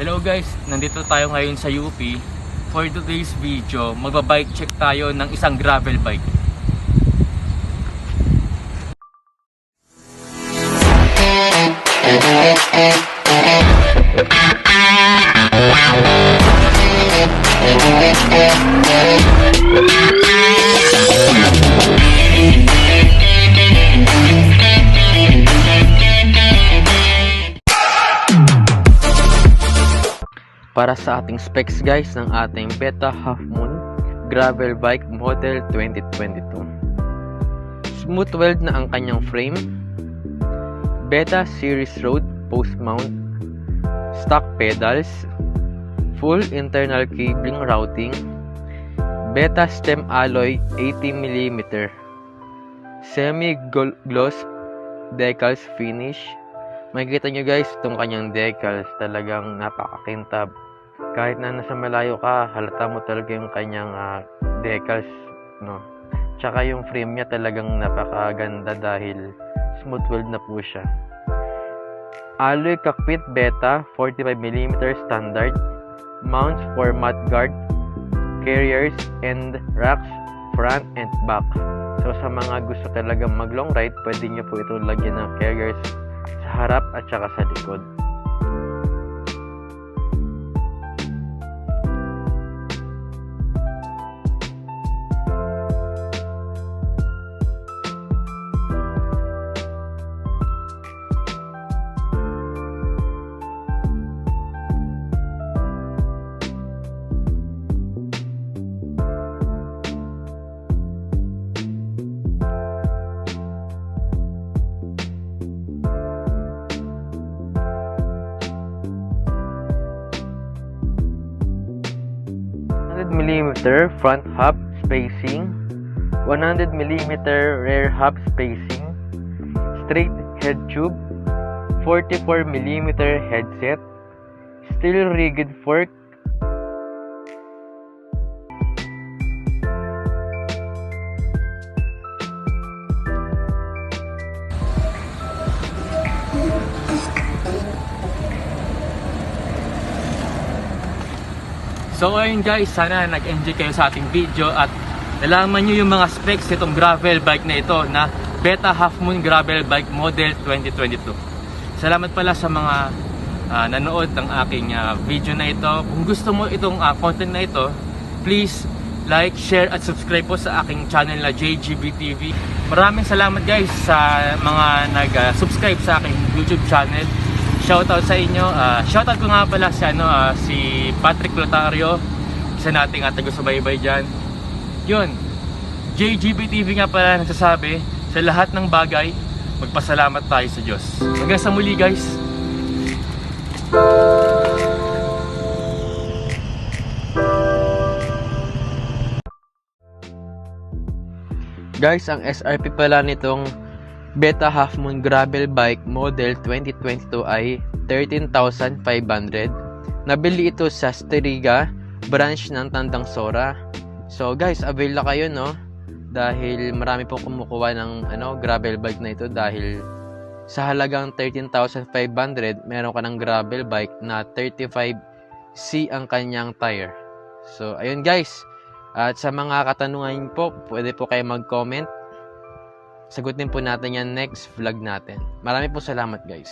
Hello guys, nandito tayo ngayon sa UP. For today's video, magbabike check tayo ng isang gravel bike. Para sa ating specs guys ng ating Beta Half Moon Gravel Bike Model 2022. Smooth weld na ang kanyang frame. Beta Series Road Post Mount. Stock pedals. Full internal cabling routing. Beta Stem Alloy 80mm. Semi-gloss decals finish. Makikita nyo guys, itong kanyang decals talagang napakakintab. Kahit na nasa malayo ka, halata mo talaga yung kanyang decals, no? Tsaka yung frame niya talagang napakaganda dahil smooth weld na po siya. Alloy cockpit Beta 45mm standard. Mounts for mudguard, carriers, and racks front and back. So sa mga gusto talagang mag long ride, pwede nyo po ito lagyan ng carriers sa harap at saka sa likod. mm front hub spacing, 100mm rear hub spacing, straight head tube, 44mm headset, steel rigged fork, So ayun guys, sana nag-enjoy kayo sa ating video at nalaman nyo yung mga specs nitong gravel bike na ito na Beta Half Moon Gravel Bike Model 2022. Salamat pala sa mga nanood ng aking video na ito. Kung gusto mo itong content na ito, please like, share at subscribe po sa aking channel na JGB TV. Maraming salamat guys sa mga nag-subscribe sa aking YouTube channel. Shoutout sa inyo. Shoutout ko nga pala si Patrick Lotario, isa nating taga-subaybay dyan. Yun, JGB TV nga pala nagsasabi, sa lahat ng bagay, magpasalamat tayo sa Diyos. Hanggang sa muli guys. Guys, ang SRP pala nitong Beta Half Moon Gravel Bike Model 2022 ay 13,500. Nabili ito sa Steriga branch ng Tandang Sora. So guys, avail na kayo, no? Dahil marami pong kumukuha ng gravel bike na ito dahil sa halagang 13,500 meron ka ng gravel bike na 35C ang kanyang tire. So ayun guys. At sa mga katanungan po, pwede po kayo mag-comment. Sagutin po natin yan next vlog natin. Marami po salamat guys.